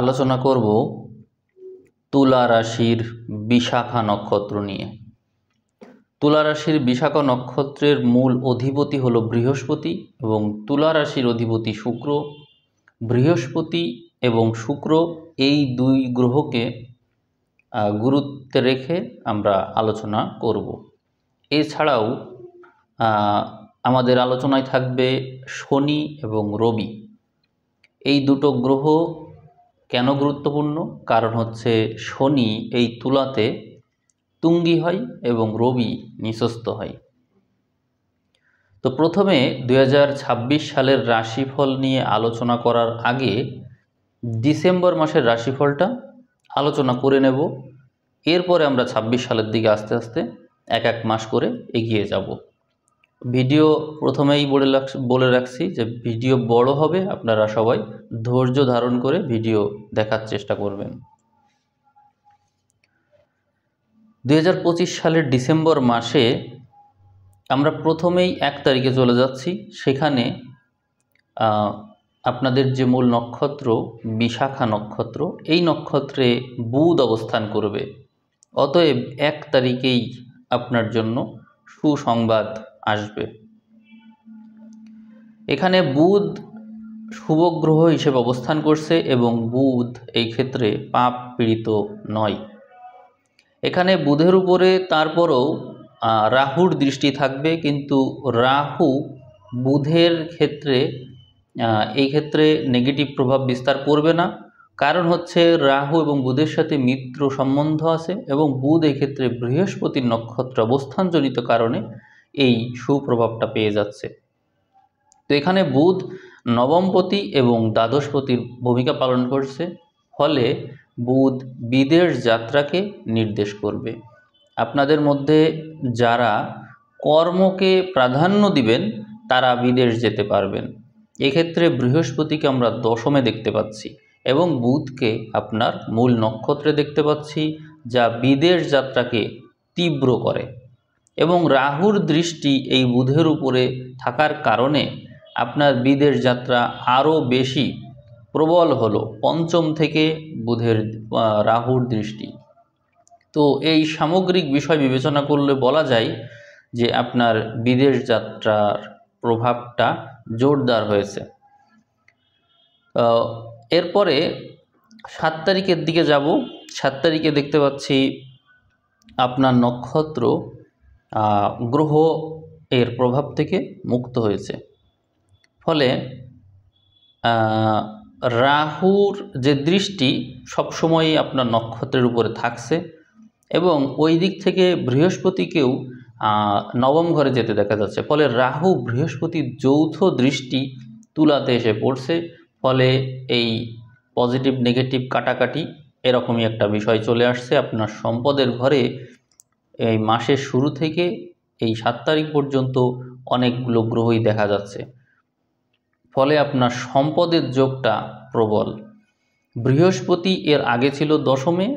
আলোচনা করব তুলা রাশির বিশাখা নক্ষত্র নিয়ে। তুলা রাশির বিশাখা নক্ষত্রের মূল অধিপতি হলো বৃহস্পতি এবং তুলা রাশির অধিপতি শুক্র। বৃহস্পতি এবং শুক্র এই দুই গ্রহকে গুরুত্বে রেখে আমরা আলোচনা করব। এছাড়াও আমাদের আলোচনায় থাকবে শনি এবং রবি। এই দুটো গ্রহ কেন গুরুত্বপূর্ণ? কারণ হচ্ছে শনি এই তুলাতে তুঙ্গি হয় এবং রবি নিচস্থ হয়। তো প্রথমে 2026 সালের রাশিফল নিয়ে আলোচনা করার আগে ডিসেম্বর মাসের রাশিফলটা আলোচনা করে নেব। এরপরে আমরা 26 সালের দিকে আস্তে আস্তে এক এক মাস করে এগিয়ে যাব। ভিডিও প্রথমেই বলে রাখছি যে ভিডিও বড় হবে, আপনারা সবাই ধৈর্য ধারণ করে ভিডিও দেখার চেষ্টা করবেন। 2025 সালের ডিসেম্বর মাসে আমরা প্রথমেই 1 তারিখে চলে যাচ্ছি। সেখানে আপনাদের যে মূল নক্ষত্র বিশাখা নক্ষত্র, এই নক্ষত্রে বুধ অবস্থান করবে। অতএব 1 তারিখেই আপনার জন্য সুসংবাদ আসবে। এখানে বুধ শুভ গ্রহ হিসেবে অবস্থান করছে এবং বুধ এই ক্ষেত্রে পাপ পীড়িত নয়। এখানে বুধের উপরে তারপরও রাহুর দৃষ্টি থাকবে, কিন্তু রাহু বুধের ক্ষেত্রে এই ক্ষেত্রে নেগেটিভ প্রভাব বিস্তার করবে না। কারণ হচ্ছে রাহু এবং বুধের সাথে মিত্র সম্বন্ধ আছে এবং বুধ এই ক্ষেত্রে বৃহস্পতির নক্ষত্র অবস্থানজনিত কারণে এই সুপ্রভাবটা পেয়ে যাচ্ছে। তো এখানে বুধ নবমপতি এবং দ্বাদশপতির ভূমিকা পালন করছে, ফলে বুধ বিদেশ যাত্রাকে নির্দেশ করবে। আপনাদের মধ্যে যারা কর্মকে প্রাধান্য দিবেন তারা বিদেশ যেতে পারবেন। এক্ষেত্রে বৃহস্পতিকে আমরা দশমে দেখতে পাচ্ছি এবং বুধকে আপনার মূল নক্ষত্রে দেখতে পাচ্ছি, যা বিদেশ যাত্রাকে তীব্র করে। এবং রাহুর দৃষ্টি এই বুধের উপরে থাকার কারণে আপনার বিদেশ যাত্রা আরও বেশি প্রবল হলো। পঞ্চম থেকে বুধের রাহুর দৃষ্টি। তো এই সামগ্রিক বিষয় বিবেচনা করলে বলা যায় যে আপনার বিদেশ যাত্রার প্রভাবটা জোরদার হয়েছে। এরপরে 7 তারিখের দিকে যাব। 7 তারিখে দেখতে পাচ্ছি আপনার নক্ষত্র গ্রহ এর প্রভাব থেকে মুক্ত হয়েছে। ফলে রাহুর যে দৃষ্টি সবসময়ই আপনার নক্ষত্রের উপরে থাকছে এবং ওই দিক থেকে বৃহস্পতিকেও নবম ঘরে যেতে দেখা যাচ্ছে। ফলে রাহু বৃহস্পতির যৌথ দৃষ্টি তুলাতে এসে পড়ছে। ফলে এই পজিটিভ নেগেটিভ কাটাকাটি এরকমই একটা বিষয় চলে আসছে। আপনার সম্পদের ঘরে এই মাসের শুরু থেকে এই 7 তারিখ পর্যন্ত অনেকগুলো গ্রহই দেখা যাচ্ছে। ফলে আপনার সম্পদের যোগটা প্রবল। বৃহস্পতি এর আগে ছিল দশমে,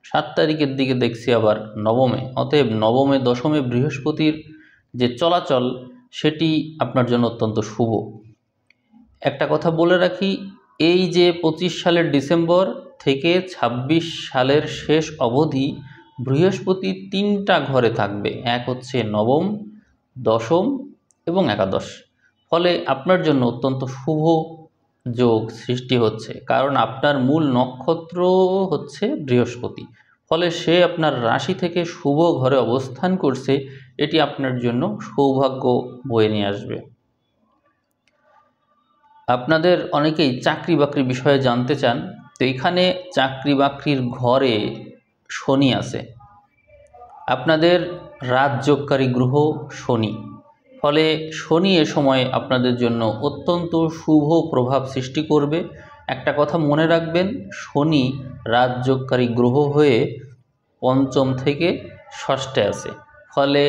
7 তারিখের দিকে দেখছি আবার নবমে। অতএব নবমে দশমে বৃহস্পতির যে চলাচল সেটি আপনার জন্য অত্যন্ত শুভ। একটা কথা বলে রাখি, এই যে 25 সালের ডিসেম্বর থেকে 26 সালের শেষ অবধি বৃহস্পতি 3টা ঘরে থাকবে। এক হচ্ছে নবম, দশম এবং একাদশ। ফলে আপনার জন্য অত্যন্ত শুভ যোগ সৃষ্টি হচ্ছে, কারণ আপনার মূল নক্ষত্র হচ্ছে বৃহস্পতি। ফলে সে আপনার রাশি থেকে শুভ ঘরে অবস্থান করছে। এটি আপনার জন্য সৌভাগ্য বয়ে নিয়ে আসবে। আপনাদের অনেকেই চাকরি বাকরি বিষয়ে জানতে চান। তো এখানে চাকরি বাকরির ঘরে শনি আছে। আপনাদের রাজযোগকারী গ্রহ শনি। ফলে শনি এ সময় আপনাদের জন্য অত্যন্ত শুভ প্রভাব সৃষ্টি করবে। একটা কথা মনে রাখবেন, শনি রাজযোগকারী গ্রহ হয়ে পঞ্চম থেকে ষষ্ঠে আছে। ফলে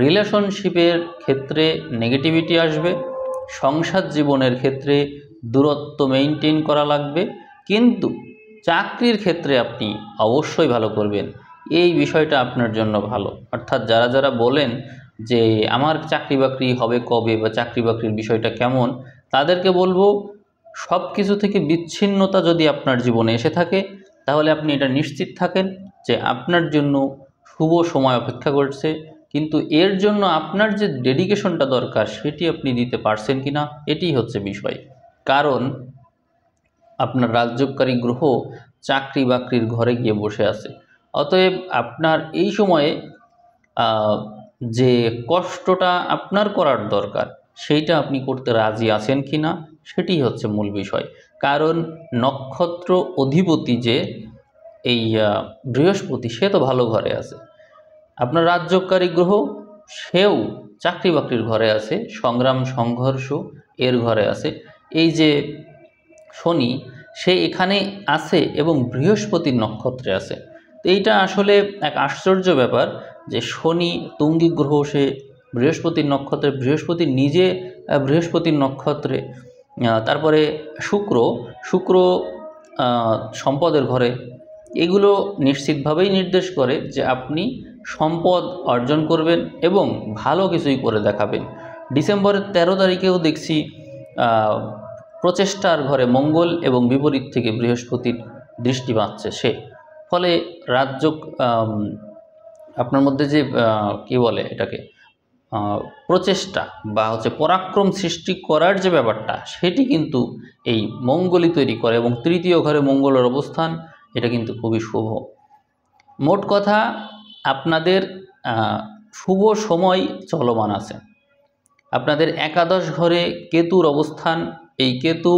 রিলেশনশিপের ক্ষেত্রে নেগেটিভিটি আসবে, সংসার জীবনের ক্ষেত্রে দূরত্ব মেনটেন করা লাগবে, কিন্তু চাকরির ক্ষেত্রে আপনি অবশ্যই ভালো করবেন। এই বিষয়টা আপনার জন্য ভালো। অর্থাৎ যারা যারা বলেন যে আমার চাকরি বাকরি হবে কবে বা চাকরি বাকরির বিষয়টা কেমন, তাদেরকে বলবো সব কিছু থেকে বিচ্ছিন্নতা যদি আপনার জীবনে এসে থাকে, তাহলে আপনি এটা নিশ্চিত থাকেন যে আপনার জন্য শুভ সময় অপেক্ষা করছে। কিন্তু এর জন্য আপনার যে ডেডিকেশনটা দরকার সেটি আপনি দিতে পারছেন কি না, এটিই হচ্ছে বিষয়। কারণ আপনার রাজযোগকারী গ্রহ চাকরি বাকরির ঘরে গিয়ে বসে আছে। অতএব আপনার এই সময়ে যে কষ্টটা আপনার করার দরকার সেইটা আপনি করতে রাজি আছেন কি না, সেটি হচ্ছে মূল বিষয়। কারণ নক্ষত্র অধিপতি যে এই বৃহস্পতি, সে তো ভালো ঘরে আছে। আপনার রাজযোগকারী গ্রহ সেও চাকরি বাকরির ঘরে আছে, সংগ্রাম সংঘর্ষ এর ঘরে আছে। এই যে শনি, সে এখানে আছে এবং বৃহস্পতির নক্ষত্রে আছে। তো এইটা আসলে এক আশ্চর্য ব্যাপার যে শনি তুঙ্গী গ্রহ, সে বৃহস্পতির নক্ষত্রে, বৃহস্পতি নিজে বৃহস্পতির নক্ষত্রে, তারপরে শুক্র সম্পদের ঘরে। এগুলো নিশ্চিতভাবেই নির্দেশ করে যে আপনি সম্পদ অর্জন করবেন এবং ভালো কিছুই করে দেখাবেন। ডিসেম্বরের 13 তারিখেও দেখছি প্রচেষ্টার ঘরে মঙ্গল এবং বিপরীত থেকে বৃহস্পতির দৃষ্টি পাচ্ছে সে। ফলে রাজযোগ আপনার মধ্যে যে কি বলে এটাকে, প্রচেষ্টা বা হচ্ছে পরাক্রম সৃষ্টি করার যে ব্যাপারটা, সেটি কিন্তু এই মঙ্গলই তৈরি করে। এবং তৃতীয় ঘরে মঙ্গলের অবস্থান, এটা কিন্তু খুবই শুভ। মোট কথা, আপনাদের শুভ সময় চলমান আছে। আপনাদের একাদশ ঘরে কেতুর অবস্থান, এই কেতু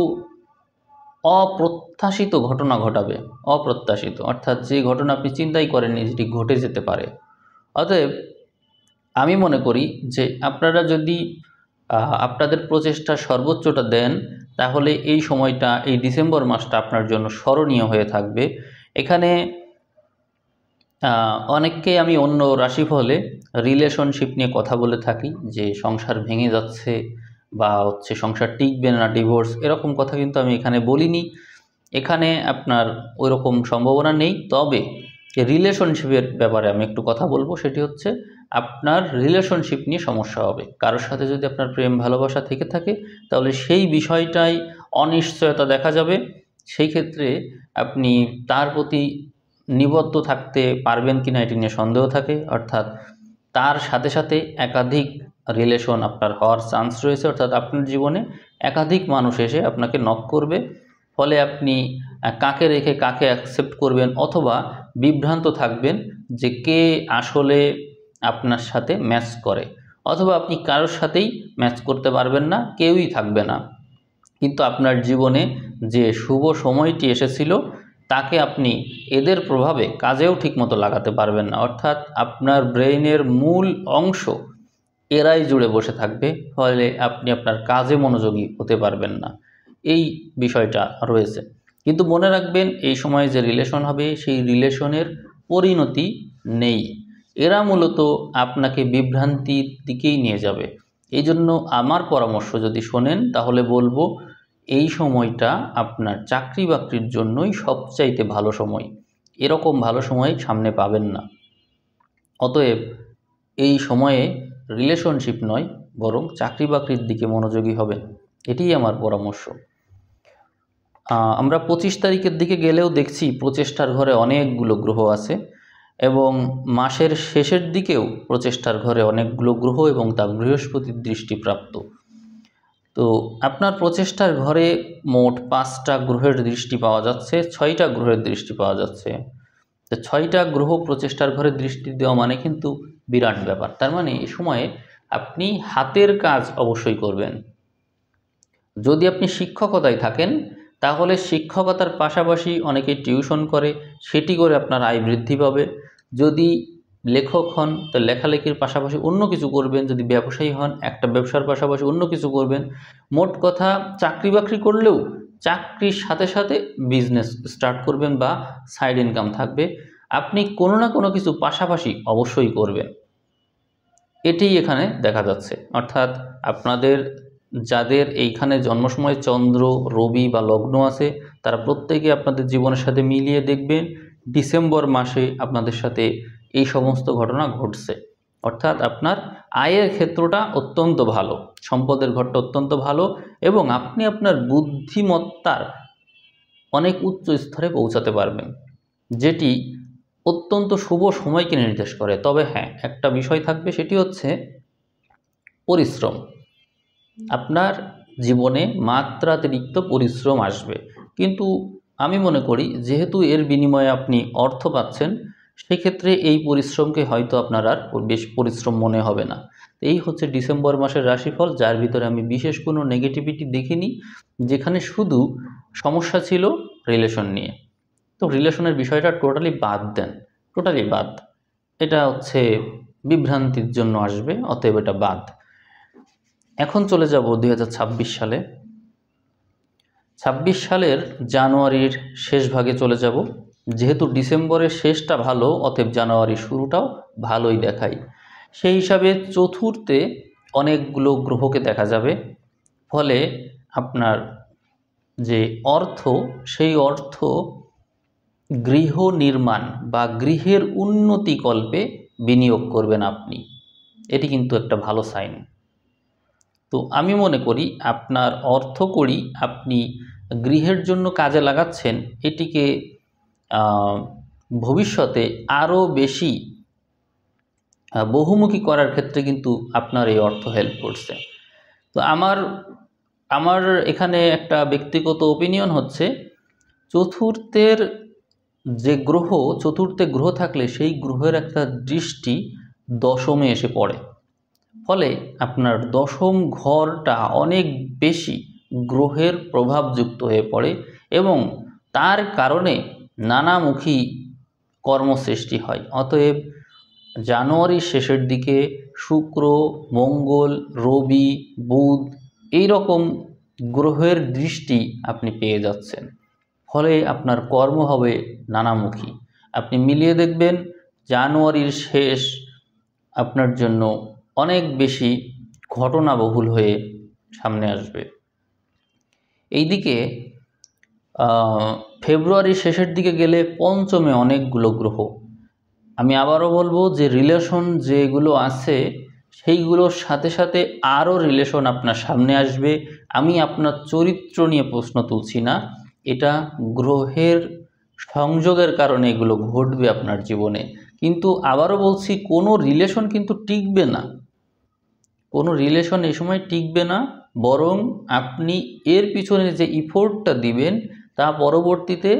অপ্রত্যাশিত ঘটনা ঘটাবে। অপ্রত্যাশিত অর্থাৎ যে ঘটনা আপনি চিন্তাই করেননি যেটি ঘটে যেতে পারে। অতএব আমি মনে করি যে আপনারা যদি আপনাদের প্রচেষ্টা সর্বোচ্চটা দেন, তাহলে এই সময়টা, এই ডিসেম্বর মাসটা আপনার জন্য স্মরণীয় হয়ে থাকবে। এখানে অনেককে আমি অন্য রাশিফলে রিলেশনশিপ নিয়ে কথা বলে থাকি, যে সংসার ভেঙে যাচ্ছে বা হচ্ছে সংসার টিকবে না, ডিভোর্স, এরকম কথা কিন্তু আমি এখানে বলিনি। এখানে আপনার ওই রকম সম্ভাবনা নেই। তবে রিলেশনশিপের ব্যাপারে আমি একটু কথা বলবো। সেটি হচ্ছে আপনার রিলেশনশিপ নিয়ে সমস্যা হবে। কারোর সাথে যদি আপনার প্রেম ভালোবাসা থেকে থাকে, তাহলে সেই বিষয়টাই অনিশ্চয়তা দেখা যাবে। সেই ক্ষেত্রে আপনি তার প্রতি নিবদ্ধ থাকতে পারবেন কিনা এটি নিয়ে সন্দেহ থাকে। অর্থাৎ তার সাথে সাথে একাধিক রিলেশন আপনার হওয়ার চান্স রয়েছে। অর্থাৎ আপনার জীবনে একাধিক মানুষ এসে আপনাকে নক করবে। ফলে আপনি কাকে রেখে কাকে অ্যাকসেপ্ট করবেন, অথবা বিভ্রান্ত থাকবেন যে কে আসলে আপনার সাথে ম্যাচ করে, অথবা আপনি কারোর সাথেই ম্যাচ করতে পারবেন না, কেউই থাকবে না। কিন্তু আপনার জীবনে যে শুভ সময়টি এসেছিল, তাকে আপনি এদের প্রভাবে কাজেও ঠিকমতো লাগাতে পারবেন না। অর্থাৎ আপনার ব্রেইনের মূল অংশ এরাই জুড়ে বসে থাকবে। ফলে আপনি আপনার কাজে মনোযোগী হতে পারবেন না। এই বিষয়টা রয়েছে। কিন্তু মনে রাখবেন, এই সময়ে যে রিলেশন হবে, সেই রিলেশনের পরিণতি নেই। এরা মূলত আপনাকে বিভ্রান্তির দিকেই নিয়ে যাবে। এই জন্য আমার পরামর্শ যদি শোনেন, তাহলে বলবো এই সময়টা আপনার চাকরি বাকরির জন্যই সবচাইতে ভালো সময়। এরকম ভালো সময় সামনে পাবেন না। অতএব এই সময়ে রিলেশনশিপ নয়, বরং চাকরি বাকরির দিকে মনোযোগী হবেন। এটিই আমার পরামর্শ। আমরা 25 তারিখের দিকে গেলেও দেখছি প্রচেষ্টার ঘরে অনেকগুলো গ্রহ আছে, এবং মাসের শেষের দিকেও প্রচেষ্টার ঘরে অনেকগুলো গ্রহ এবং তা বৃহস্পতির দৃষ্টিপ্রাপ্ত। তো আপনার প্রচেষ্টার ঘরে মোট 5টা গ্রহের দৃষ্টি পাওয়া যাচ্ছে, 6টা গ্রহের দৃষ্টি পাওয়া যাচ্ছে। তো 6টা গ্রহ প্রচেষ্টার ঘরে দৃষ্টি দেওয়া মানে কিন্তু বিরাট ব্যাপার। তার মানে এই সময়ে আপনি হাতের কাজ অবশ্যই করবেন। যদি আপনি শিক্ষকতায় থাকেন, তাহলে শিক্ষকতার পাশাপাশি অনেকে টিউশন করে, সেটি করে আপনার আয় বৃদ্ধি পাবে। যদি লেখক হন, তো লেখালেখির পাশাপাশি অন্য কিছু করবেন। যদি ব্যবসায়ী হন, একটা ব্যবসার পাশাপাশি অন্য কিছু করবেন। মোট কথা, চাকরি বাকরি করলেও চাকরির সাথে সাথে বিজনেস স্টার্ট করবেন বা সাইড ইনকাম থাকবে। আপনি কোনো না কোনো কিছু পাশাপাশি অবশ্যই করবেন। এটিই এখানে দেখা যাচ্ছে। অর্থাৎ আপনাদের যাদের এইখানে জন্মসময় চন্দ্র, রবি বা লগ্ন আছে, তারা প্রত্যেকে আপনাদের জীবনের সাথে মিলিয়ে দেখবেন ডিসেম্বর মাসে আপনাদের সাথে এই সমস্ত ঘটনা ঘটছে। অর্থাৎ আপনার আয়ের ক্ষেত্রটা অত্যন্ত ভালো, সম্পদের ঘরটা অত্যন্ত ভালো, এবং আপনি আপনার বুদ্ধিমত্তার অনেক উচ্চ স্তরে পৌঁছাতে পারবেন, যেটি অত্যন্ত শুভ সময়কে নির্দেশ করে। তবে হ্যাঁ, একটা বিষয় থাকবে, সেটি হচ্ছে পরিশ্রম। আপনার জীবনে মাত্রাতিরিক্ত পরিশ্রম আসবে, কিন্তু আমি মনে করি যেহেতু এর বিনিময়ে আপনি অর্থ পাচ্ছেন, সেক্ষেত্রে এই পরিশ্রমকে হয়তো আপনার আর বেশ পরিশ্রম মনে হবে না। এই হচ্ছে ডিসেম্বর মাসের রাশিফল, যার ভিতরে আমি বিশেষ কোনো নেগেটিভিটি দেখিনি, যেখানে শুধু সমস্যা ছিল রিলেশন নিয়ে। তো রিলেশনের বিষয়টা টোটালি বাদ দেন, টোটালি বাদ। এটা হচ্ছে বিভ্রান্তির জন্য আসবে, অতএব এটা বাদ। এখন চলে যাব 2026 সালে। 26 সালের জানুয়ারির শেষ ভাগে চলে যাব। যেহেতু ডিসেম্বরের শেষটা ভালো, অতএব জানুয়ারির শুরুটাও ভালোই দেখায়। সেই হিসাবে চতুর্থে অনেকগুলো গ্রহকে দেখা যাবে, ফলে আপনার যে অর্থ, সেই অর্থ গৃহ নির্মাণ বা গৃহের উন্নতিকল্পে বিনিয়োগ করবেন আপনি। এটি কিন্তু একটা ভালো সাইন। তো আমি মনে করি আপনার অর্থকড়ি আপনি গৃহের জন্য কাজে লাগাচ্ছেন, এটিকে ভবিষ্যতে আরও বেশি বহুমুখী করার ক্ষেত্রে কিন্তু আপনার এই অর্থ হেল্প করছে। তো আমার এখানে একটা ব্যক্তিগত ওপিনিয়ন হচ্ছে, চতুর্থে গ্রহ থাকলে সেই গ্রহের একটা দৃষ্টি দশমে এসে পড়ে, ফলে আপনার দশম ঘরটা অনেক বেশি গ্রহের প্রভাবযুক্ত হয়ে পড়ে, এবং তার কারণে নানামুখী কর্মসৃষ্টি হয়। অতএব জানুয়ারির শেষের দিকে শুক্র, মঙ্গল, রবি, বুধ এই রকম গ্রহের দৃষ্টি আপনি পেয়ে যাচ্ছেন, ফলে আপনার কর্ম হবে নানামুখী। আপনি মিলিয়ে দেখবেন জানুয়ারির শেষ আপনার জন্য অনেক বেশি ঘটনাবহুল হয়ে সামনে আসবে। এইদিকে ফেব্রুয়ারির শেষের দিকে গেলে পঞ্চমে অনেকগুলো গ্রহ। আমি আবারও বলবো যে রিলেশন যেগুলো আছে সেইগুলোর সাথে সাথে আরও রিলেশন আপনার সামনে আসবে। আমি আপনার চরিত্র নিয়ে প্রশ্ন তুলছি না, এটা গ্রহের সংযোগের কারণে এগুলো ঘটবে আপনার জীবনে। কিন্তু আবারও বলছি, কোনো রিলেশন কিন্তু টিকবে না, কোনো রিলেশন এই সময় টিকবে না, বরং আপনি এর পিছনে যে ইফোর্টটা দিবেন তা পরবর্তীতে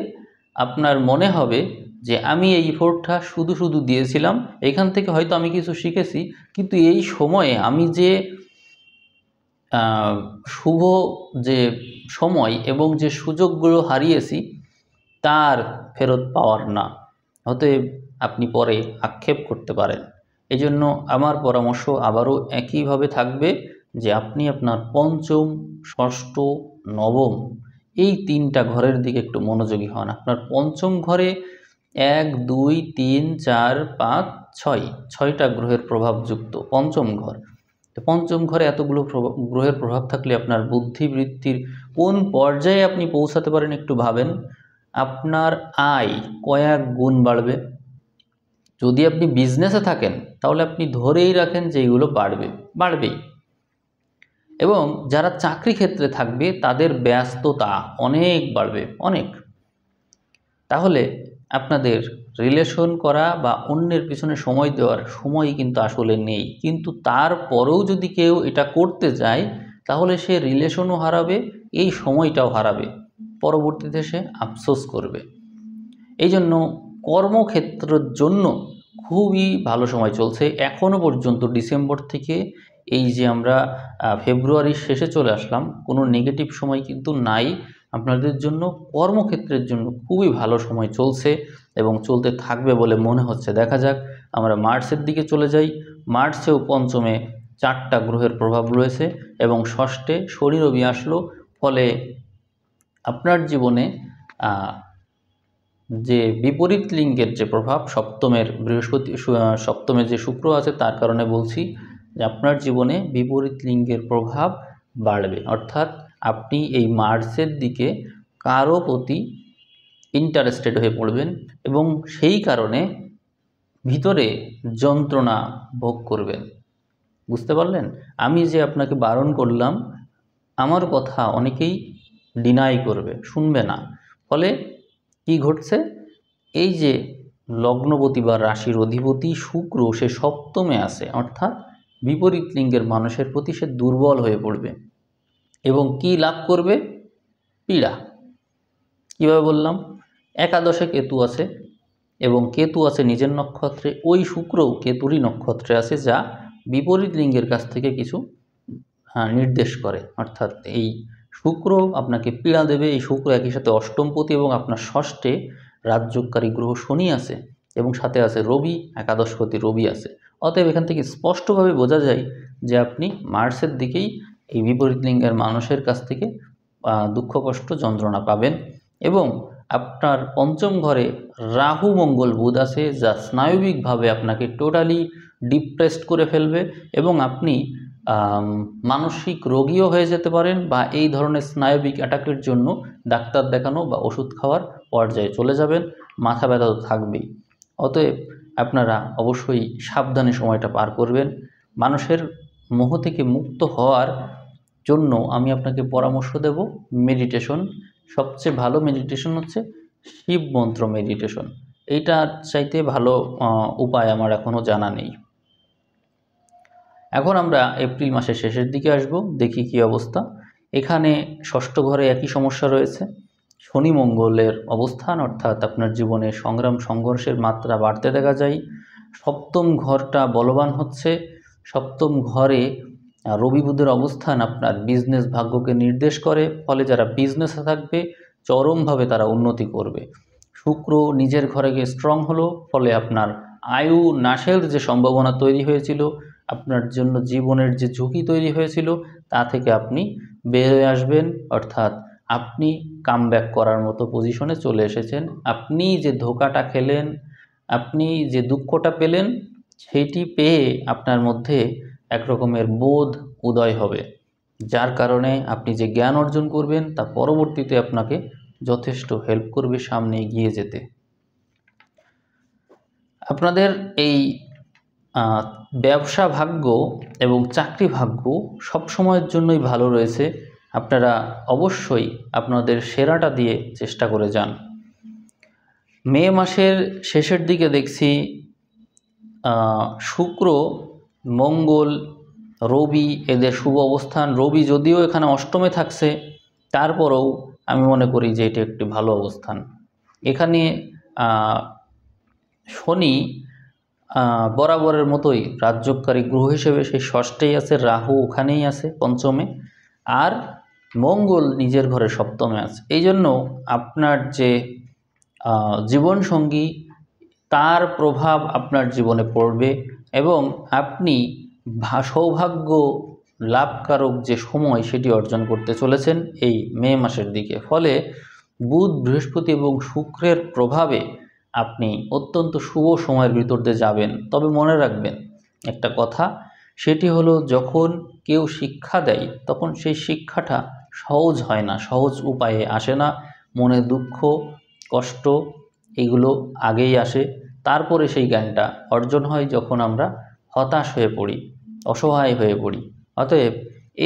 আপনার মনে হবে যে আমি এই ইফোর্টটা শুধু শুধু দিয়েছিলাম, এখান থেকে হয়তো আমি কিছু শিখেছি, কিন্তু এই সময়ে আমি যে শুভ যে সময় এবং যে সুযোগগুলো হারিয়েছি তার ফেরত পাওয়ার না, অতএব আপনি পরে আক্ষেপ করতে পারেন। এজন্য আমার পরামর্শ আবারও একইভাবে থাকবে যে আপনি আপনার পঞ্চম, ষষ্ঠ, নবম এই তিনটা ঘরের দিকে একটু মনোযোগী হন। আপনার পঞ্চম ঘরে 1, 2, 3, 4, 5, 6 ছয়টা গ্রহের প্রভাবযুক্ত পঞ্চম ঘর। তো পঞ্চম ঘরে এতগুলো গ্রহের প্রভাব থাকলে আপনার বুদ্ধিবৃত্তির কোন পর্যায়ে আপনি পৌঁছাতে পারেন একটু ভাবেন। আপনার আয় কয়েক গুণ বাড়বে। যদি আপনি বিজনেসে থাকেন তাহলে আপনি ধরেই রাখেন যে এইগুলো বাড়বেই। এবং যারা চাকরি ক্ষেত্রে থাকবে তাদের ব্যস্ততা অনেক বাড়বে, অনেক। তাহলে আপনাদের রিলেশন করা বা অন্যের পিছনে সময় দেওয়ার সময় কিন্তু আসলে নেই, কিন্তু তারপরেও যদি কেউ এটা করতে যায় তাহলে সে রিলেশনও হারাবে, এই সময়টাও হারাবে, পরবর্তীতে সে আফসোস করবে। এই জন্য কর্মক্ষেত্রের জন্য খুবই ভালো সময় চলছে এখনও পর্যন্ত। ডিসেম্বর থেকে এই যে আমরা ফেব্রুয়ারির শেষে চলে আসলাম, কোনো নেগেটিভ সময় কিন্তু নাই আপনাদের জন্য। কর্মক্ষেত্রের জন্য খুবই ভালো সময় চলছে এবং চলতে থাকবে বলে মনে হচ্ছে। দেখা যাক, আমরা মার্চের দিকে চলে যাই। মার্চেও পঞ্চমে 4টা গ্রহের প্রভাব রয়েছে এবং ষষ্ঠে শনি রবি আসলো, ফলে আপনার জীবনে যে বিপরীত লিঙ্গের যে প্রভাব, সপ্তমে যে শুক্র আছে তার কারণে বলছি যে আপনার জীবনে বিপরীত লিঙ্গের প্রভাব বাড়বে। অর্থাৎ আপনি এই মার্চের দিকে কারো প্রতি ইন্টারেস্টেড হয়ে পড়বেন এবং সেই কারণে ভিতরে যন্ত্রণা ভোগ করবেন। বুঝতে পারলেন? আমি যে আপনাকে বারণ করলাম, আমার কথা অনেকেই ডিনাই করবে, শুনবে না। ফলে কি ঘটছে, এই যে লগ্নপতি বা রাশির অধিপতি শুক্র সে সপ্তমে আছে, অর্থাৎ বিপরীত লিঙ্গের মানুষের প্রতি সে দুর্বল হয়ে পড়বে এবং কি লাভ করবে? পীড়া। কীভাবে বললাম? একাদশে কেতু আছে এবং কেতু আছে নিজের নক্ষত্রে, ওই শুক্রও কেতুরই নক্ষত্রে আছে, যা বিপরীত লিঙ্গের কাছ থেকে কিছু নির্দেশ করে। অর্থাৎ এই শুক্র আপনাকে পীড়া দেবে। এই শুক্র একই সাথে অষ্টমপতি এবং আপনার ষষ্ঠে রাজযোগকারী গ্রহ শনি আছে এবং সাথে আছে রবি, একাদশপতি রবি আছে। অতএব এখান থেকে স্পষ্টভাবে বোঝা যায় যে আপনি মার্চের দিকেই এই বিপরীত লিঙ্গের মানুষের কাছ থেকে দুঃখ কষ্ট যন্ত্রণা পাবেন। এবং আপনার পঞ্চম ঘরে রাহু মঙ্গল বুধ আছে, যা স্নায়বিকভাবে আপনাকে টোটালি ডিপ্রেসড করে ফেলবে এবং আপনি মানসিক রোগীও হয়ে যেতে পারেন, বা এই ধরনের স্নায়বিক অ্যাটাকের জন্য ডাক্তার দেখানো বা ওষুধ খাওয়ার পর্যায়ে চলে যাবেন। মাথা ব্যথা তো থাকবেই। অতএব আপনারা অবশ্যই সাবধানে সময়টা পার করবেন। মানুষের মোহ থেকে মুক্ত হওয়ার জন্য আমি আপনাকে পরামর্শ দেব মেডিটেশন। সবচেয়ে ভালো মেডিটেশন হচ্ছে শিব মন্ত্র মেডিটেশন। এইটার চাইতে ভালো উপায় আমার এখনও জানা নেই। এখন আমরা এপ্রিল মাসের শেষের দিকে আসব, দেখি কি অবস্থা। এখানে ষষ্ঠ ঘরে একই সমস্যা রয়েছে, শনি মঙ্গলের অবস্থান, অর্থাৎ আপনার জীবনে সংগ্রাম সংঘর্ষের মাত্রা বাড়তে দেখা যায়। সপ্তম ঘরটা বলবান হচ্ছে, সপ্তম ঘরে রবি বুধের অবস্থান আপনার বিজনেস ভাগ্যকে নির্দেশ করে। ফলে যারা বিজনেসে থাকবে চরমভাবে তারা উন্নতি করবে। শুক্র নিজের ঘরে গিয়ে স্ট্রং হলো, ফলে আপনার আয়ু নাশের যে সম্ভাবনা তৈরি হয়েছিল, আপনার জন্য জীবনের যে ঝুঁকি তৈরি হয়েছিল, তা থেকে আপনি বের হয়ে আসবেন। অর্থাৎ আপনি কামব্যাক করার মতো পজিশনে চলে এসেছেন। আপনি যে ধোঁকাটা খেলেন, আপনি যে দুঃখটা পেলেন, সেইটি পেয়ে আপনার মধ্যে এক রকমের বোধ উদয় হবে, যার কারণে আপনি যে জ্ঞান অর্জন করবেন তা পরবর্তীতে আপনাকে যথেষ্ট হেল্প করবে সামনে এগিয়ে যেতে। আপনাদের এই ব্যবসা ভাগ্য এবং চাকরি ভাগ্য সব সময়ের জন্যই ভালো রয়েছে। আপনারা অবশ্যই আপনাদের সেরাটা দিয়ে চেষ্টা করে যান। মে মাসের শেষের দিকে দেখছি শুক্র, মঙ্গল, রবি এদের শুভ অবস্থান। রবি যদিও এখানে অষ্টমে থাকছে, তারপরেও আমি মনে করি যে এটি একটি ভালো অবস্থান। এখানে শনি বরাবরের মতোই রাজযোগকারী গ্রহ হিসেবে সেই ষষ্ঠেই আছে, রাহু ওখানেই আছে পঞ্চমে, আর মঙ্গল নিজের ঘরে সপ্তমে আছে। এই জন্য আপনার যে জীবনসঙ্গী, তার প্রভাব আপনার জীবনে পড়বে এবং আপনি সৌভাগ্য লাভকারক যে সময় সেটি অর্জন করতে চলেছেন এই মে মাসের দিকে। ফলে বুধ, বৃহস্পতি এবং শুক্রের প্রভাবে আপনি অত্যন্ত শুভ সময়ের ভিতর দিয়ে যাবেন। তবে মনে রাখবেন একটা কথা, সেটি হলো যখন কেউ শিক্ষা দেয় তখন সেই শিক্ষাটা সহজ হয় না, সহজ উপায়ে আসে না। মনে দুঃখ, কষ্ট এগুলো আগেই আসে, তারপরে সেই জ্ঞানটা অর্জন হয় যখন আমরা হতাশ হয়ে পড়ি, অসহায় হয়ে পড়ি। অতএব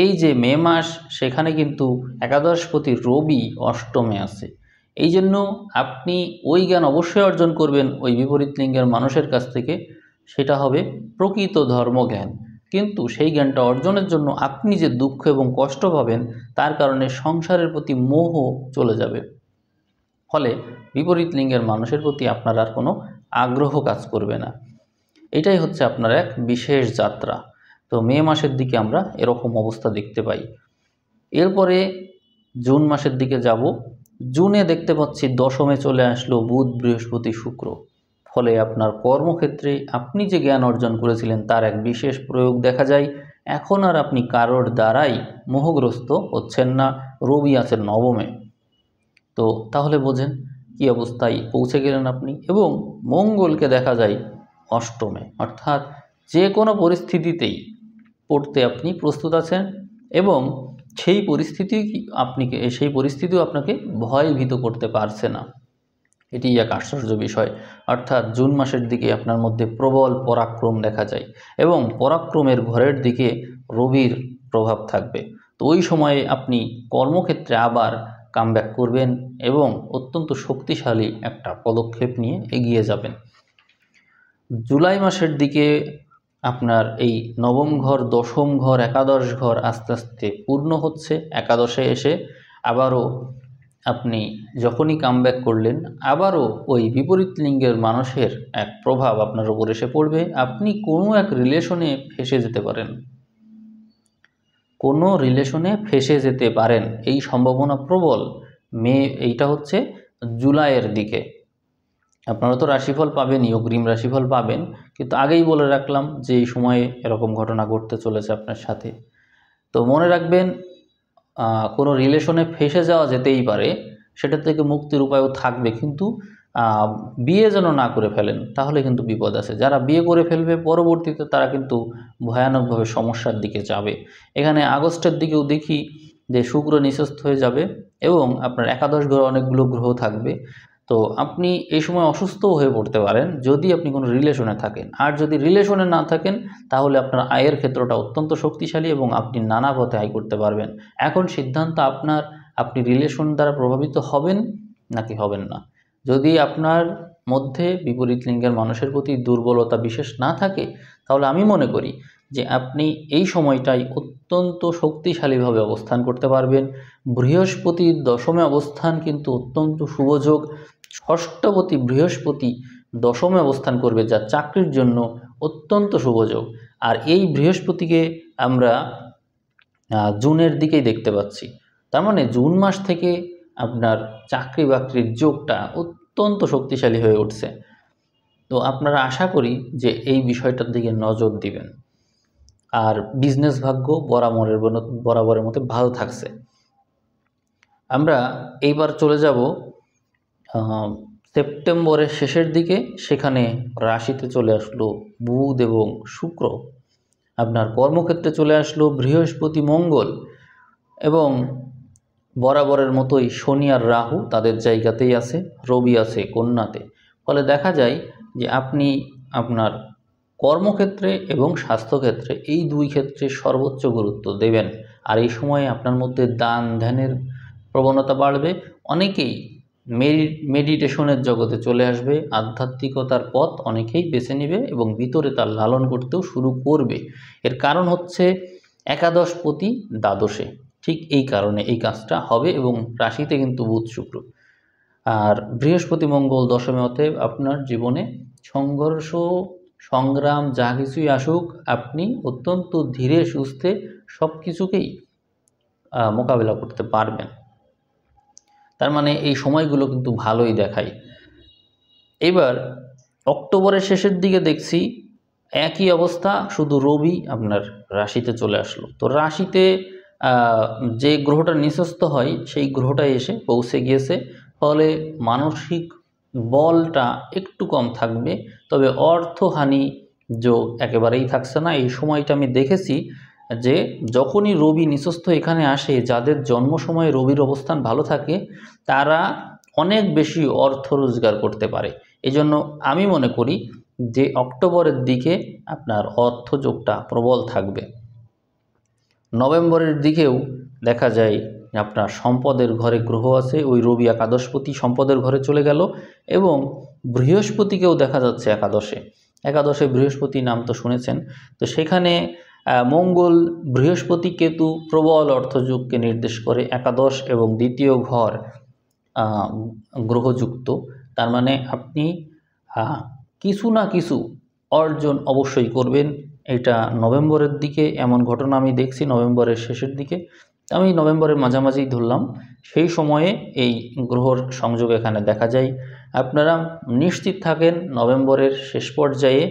এই যে মে মাস, সেখানে কিন্তু একাদশপতি রবি অষ্টমে আছে। এই জন্য আপনি ওই জ্ঞান অবশ্যই অর্জন করবেন ওই বিপরীত লিঙ্গের মানুষের কাছ থেকে, সেটা হবে প্রকৃত ধর্মজ্ঞান। কিন্তু সেই জ্ঞানটা অর্জনের জন্য আপনি যে দুঃখ এবং কষ্ট পাবেন, তার কারণে সংসারের প্রতি মোহ চলে যাবে। ফলে বিপরীত লিঙ্গের মানুষের প্রতি আপনার আর কোনো আগ্রহ কাজ করবে না। এটাই হচ্ছে আপনার এক বিশেষ যাত্রা। তো মে মাসের দিকে আমরা এরকম অবস্থা দেখতে পাই। এরপরে জুন মাসের দিকে যাব। জুনে দেখতে পাচ্ছি দশমে চলে আসলো বুধ, বৃহস্পতি, শুক্র। ফলে আপনার কর্মক্ষেত্রে আপনি যে জ্ঞান অর্জন করেছিলেন তার এক বিশেষ প্রয়োগ দেখা যায়। এখন আর আপনি কারোর দ্বারাই মোহগ্রস্ত হচ্ছেন না। রবি আছেন নবমে, তো তাহলে বোঝেন কি অবস্থায় পৌঁছে গেলেন আপনি। এবং মঙ্গলকে দেখা যায় অষ্টমে, অর্থাৎ যে কোনো পরিস্থিতিতেই পড়তে আপনি প্রস্তুত আছেন এবং সেই পরিস্থিতিও আপনাকে ভয়ভীত করতে পারছে না। এটি এক আশ্চর্য বিষয়। অর্থাৎ জুন মাসের দিকে আপনার মধ্যে প্রবল পরাক্রম দেখা যায় এবং পরাক্রমের ঘরের দিকে রবির প্রভাব থাকবে। তো ওই সময়ে আপনি কর্মক্ষেত্রে আবার কামব্যাক করবেন এবং অত্যন্ত শক্তিশালী একটা পদক্ষেপ নিয়ে এগিয়ে যাবেন। জুলাই মাসের দিকে আপনার এই নবম ঘর, দশম ঘর, একাদশ ঘর আস্তে আস্তে পূর্ণ হচ্ছে। একাদশে এসে আবারও আপনি যখনই কামব্যাক করলেন, আবারও ওই বিপরীত লিঙ্গের মানুষের এক প্রভাব আপনার উপর এসে পড়বে। আপনি কোনো এক রিলেশনে ফেঁসে যেতে পারেন, কোনো রিলেশনে ফেঁসে যেতে পারেন, এই সম্ভাবনা প্রবল। এইটা হচ্ছে জুলাইয়ের দিকে। আপনারা তো রাশিফল পাবেনই, অগ্রিম রাশিফল পাবেন, কিন্তু আগেই বলে রাখলাম যে এই সময়ে এরকম ঘটনা ঘটতে চলেছে আপনার সাথে। তো মনে রাখবেন, কোনো রিলেশনে ফেঁসে যাওয়া যেতেই পারে, সেটা থেকে মুক্তির উপায়ও থাকবে, কিন্তু বিয়ে যেন না করে ফেলেন, তাহলে কিন্তু বিপদ আছে। যারা বিয়ে করে ফেলবে পরবর্তীতে তারা কিন্তু ভয়ানকভাবে সমস্যার দিকে যাবে। এখানে আগস্টের দিকেও দেখি যে শুক্র নিঃস্থ হয়ে যাবে এবং আপনার একাদশ ঘরে অনেকগুলো গ্রহ থাকবে। তো আপনি এই সময় অসুস্থও হয়ে পড়তে পারেন যদি আপনি কোনো রিলেশনে থাকেন। আর যদি রিলেশনে না থাকেন তাহলে আপনার আয়ের ক্ষেত্রটা অত্যন্ত শক্তিশালী এবং আপনি নানা পথে আয় করতে পারবেন। এখন সিদ্ধান্ত আপনার, আপনি রিলেশন দ্বারা প্রভাবিত হবেন নাকি হবেন না। যদি আপনার মধ্যে বিপরীত লিঙ্গের মানুষের প্রতি দুর্বলতা বিশেষ না থাকে, তাহলে আমি মনে করি যে আপনি এই সময়টাই অত্যন্ত শক্তিশালীভাবে অবস্থান করতে পারবেন। বৃহস্পতির দশমে অবস্থান কিন্তু অত্যন্ত শুভযোগ। ষষ্ঠপতি বৃহস্পতি দশমে অবস্থান করবে, যা চাকরির জন্য অত্যন্ত শুভযোগ। আর এই বৃহস্পতিকে আমরা জুনের দিকেই দেখতে পাচ্ছি। তার মানে জুন মাস থেকে আপনার চাকরি বাকরির যোগটা অত্যন্ত শক্তিশালী হয়ে উঠছে। তো আপনারা আশা করি যে এই বিষয়টার দিকে নজর দিবেন। আর বিজনেস ভাগ্য বরাবরের মতো ভালো থাকছে। আমরা এইবার চলে যাব সেপ্টেম্বরের শেষের দিকে। সেখানে রাশিতে চলে আসলো বুধ এবং শুক্র, আপনার কর্মক্ষেত্রে চলে আসলো বৃহস্পতি, মঙ্গল এবং বরাবরের মতোই শনি আর রাহু তাদের জায়গাতেই আছে, রবি আছে কন্যাতে। ফলে দেখা যায় যে আপনি আপনার কর্মক্ষেত্রে এবং স্বাস্থ্যক্ষেত্রে এই দুই ক্ষেত্রে সর্বোচ্চ গুরুত্ব দেবেন। আর এই সময়ে আপনার মধ্যে দান ধ্যানের প্রবণতা বাড়বে। অনেকেই মেডিটেশনের জগতে চলে আসবে, আধ্যাত্মিকতার পথ অনেকেই বেছে নেবে এবং ভিতরে তার লালন করতেও শুরু করবে। এর কারণ হচ্ছে একাদশপতি দ্বাদশে, ঠিক এই কারণে এই কাজটা হবে। এবং রাশিতে কিন্তু বুধ শুক্র আর বৃহস্পতি মঙ্গল দশমে, অতএব আপনার জীবনে সংঘর্ষ সংগ্রাম যা কিছুই আসুক, আপনি অত্যন্ত ধীরে সুস্থে সব কিছুকেই মোকাবেলা করতে পারবেন। তার মানে এই সময়গুলো কিন্তু ভালোই দেখায়। এবার অক্টোবরের শেষের দিকে দেখছি একই অবস্থা, শুধু রবি আপনার রাশিতে চলে আসলো। তো রাশিতে যে গ্রহটা নিঃস্থ হয় সেই গ্রহটাই এসে পৌঁছে গিয়েছে। ফলে মানসিক বলটা একটু কম থাকবে, তবে অর্থহানি যোগ একেবারেই থাকছে না। এই সময়টা আমি দেখেছি যে যখনই রবি নিঃস্থ এখানে আসে, যাদের জন্ম সময়ে রবির অবস্থান ভালো থাকে তারা অনেক বেশি অর্থ রোজগার করতে পারে। এজন্য আমি মনে করি যে অক্টোবরের দিকে আপনার অর্থযোগটা প্রবল থাকবে। নভেম্বরের দিকেও দেখা যায় আপনার সম্পদের ঘরে গ্রহ আছে, ওই রবি একাদশপতি সম্পদের ঘরে চলে গেল এবং বৃহস্পতিকেও দেখা যাচ্ছে একাদশে বৃহস্পতি নাম তো শুনেছেন। তো সেখানে মঙ্গল, বৃহস্পতি, কেতু প্রবল অর্থযোগকে নির্দেশ করে। একাদশ এবং দ্বিতীয় ঘর গ্রহযুক্ত, তার মানে আপনি কিছু না কিছু অর্জন অবশ্যই করবেন। এটা নভেম্বরের দিকে এমন ঘটনা আমি দেখছি, নভেম্বরের শেষের দিকে। আমি নভেম্বরের মাঝামাঝি ধরলাম, সেই সময়ে এই গ্রহর সংযোগ এখানে দেখা যায়। আপনারা নিশ্চিত থাকেন নভেম্বরের শেষ পর্যায়ে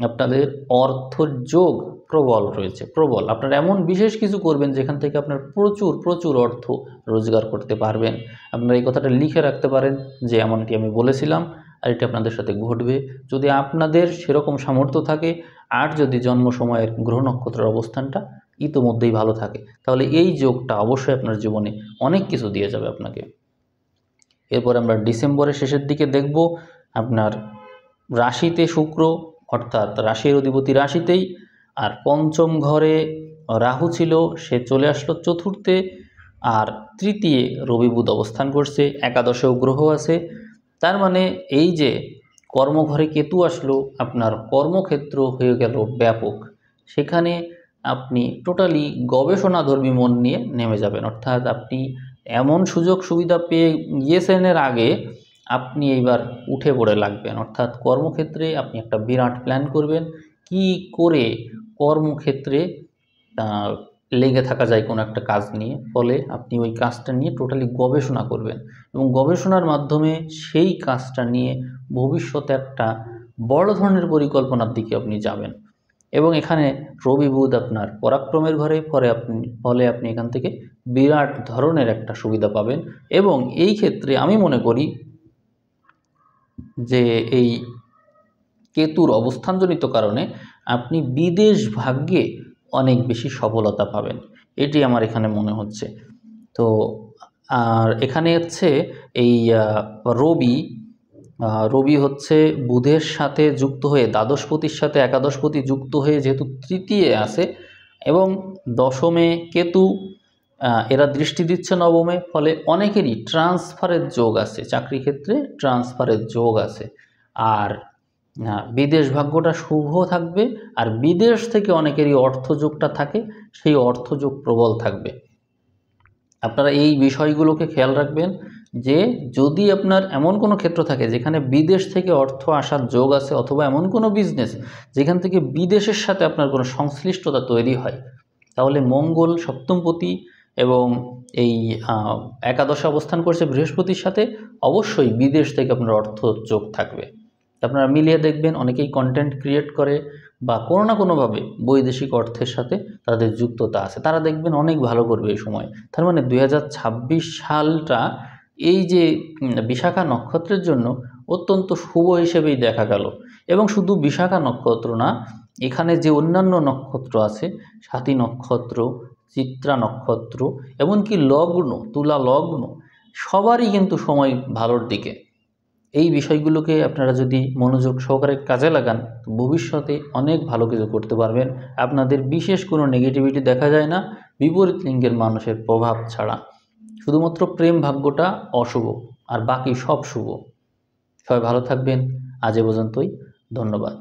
আপনাদের অর্থযোগ প্রবল রয়েছে, প্রবল। আপনারা এমন বিশেষ কিছু করবেন যেখান থেকে আপনার প্রচুর প্রচুর অর্থ রোজগার করতে পারবেন। আপনারা এই কথাটা লিখে রাখতে পারেন যে এমনটি আমি বলেছিলাম আর এটি আপনাদের সাথে ঘটবে। যদি আপনাদের সেরকম সামর্থ্য থাকে আর যদি জন্ম সময়ের গ্রহ নক্ষত্রের অবস্থানটা ইতোমধ্যেই ভালো থাকে, তাহলে এই যোগটা অবশ্যই আপনার জীবনে অনেক কিছু দিয়ে যাবে আপনাকে। এরপর আমরা ডিসেম্বরের শেষের দিকে দেখব আপনার রাশিতে শুক্র, অর্থাৎ রাশির অধিপতি রাশিতেই, আর পঞ্চম ঘরে রাহু ছিল, সে চলে আসলো চতুর্থে, আর তৃতীয় রবি বুধ অবস্থান করছে, একাদশেও গ্রহ আছে। তার মানে এই যে কর্মঘরে কেতু আসলো, আপনার কর্মক্ষেত্র হয়ে গেল ব্যাপক। সেখানে আপনি টোটালি গবেষণাধর্মী মন নিয়ে নেমে যাবেন, অর্থাৎ আপনি এমন সুযোগ সুবিধা পেয়ে গিয়েছেন এর আগে, আপনি এইবার উঠে পড়ে লাগবেন। অর্থাৎ কর্মক্ষেত্রে আপনি একটা বিরাট প্ল্যান করবেন, কি করে কর্মক্ষেত্রে লেগে থাকা যায় কোনো একটা কাজ নিয়ে। ফলে আপনি ওই কাজটা নিয়ে টোটালি গবেষণা করবেন এবং গবেষণার মাধ্যমে সেই কাজটা নিয়ে ভবিষ্যতে একটা বড় ধরনের পরিকল্পনার দিকে আপনি যাবেন। এবং এখানে রবি বুধ আপনার পরাক্রমের ঘরে, ফলে আপনি এখান থেকে বিরাট ধরনের একটা সুবিধা পাবেন। এবং এই ক্ষেত্রে আমি মনে করি যে এই কেতুর অবস্থানজনিত কারণে আপনি বিদেশ ভাগ্যে অনেক বেশি সফলতা পাবেন, এটি আমার এখানে মনে হচ্ছে। তো আর এখানে হচ্ছে এই রবি হচ্ছে বুধের সাথে যুক্ত হয়ে, দ্বাদশপতির সাথে একাদশপতি যুক্ত হয়ে যেহেতু তৃতীয় আছে, এবং দশমে কেতু, এরা দৃষ্টি দিচ্ছে নবমে, ফলে অনেকেরই ট্রান্সফারের যোগ আছে, চাকরি ক্ষেত্রে ট্রান্সফারের যোগ আছে। আর বিদেশ ভাগ্যটা শুভ থাকবে, আর বিদেশ থেকে অনেকেরই অর্থযোগটা থাকে, সেই অর্থযোগ প্রবল থাকবে। আপনারা এই বিষয়গুলোকে খেয়াল রাখবেন যে যদি আপনার এমন কোনো ক্ষেত্র থাকে যেখানে বিদেশ থেকে অর্থ আসার যোগ আছে, অথবা এমন কোনো বিজনেস যেখান থেকে বিদেশের সাথে আপনার কোনো সংশ্লিষ্টতা তৈরি হয়, তাহলে মঙ্গল সপ্তমপতি এবং এই একাদশে অবস্থান করছে বৃহস্পতির সাথে, অবশ্যই বিদেশ থেকে আপনার অর্থ যোগ থাকবে। আপনারা মিলিয়ে দেখবেন, অনেকেই কন্টেন্ট ক্রিয়েট করে বা কোনো না কোনোভাবে বৈদেশিক অর্থের সাথে তাদের যুক্ততা আছে, তারা দেখবেন অনেক ভালো করবে এই সময়। তার মানে 2026 সালটা এই যে বিশাখা নক্ষত্রের জন্য অত্যন্ত শুভ হিসেবেই দেখা গেল। এবং শুধু বিশাখা নক্ষত্র না, এখানে যে অন্যান্য নক্ষত্র আছে, স্বাতী নক্ষত্র, চিত্রা নক্ষত্র, এমনকি লগ্ন, তুলা লগ্ন, সবারই কিন্তু সময় ভালোর দিকে। এই বিষয়গুলোকে আপনারা যদি মনোযোগ সহকারে কাজে লাগান, ভবিষ্যতে অনেক ভালো কিছু করতে পারবেন। আপনাদের বিশেষ কোনো নেগেটিভিটি দেখা যায় না, বিপরীত লিঙ্গের মানুষের প্রভাব ছাড়া। শুধুমাত্র প্রেম ভাগ্যটা অশুভ, আর বাকি সব শুভ। সবাই ভালো থাকবেন। আজ এ পর্যন্তই, ধন্যবাদ।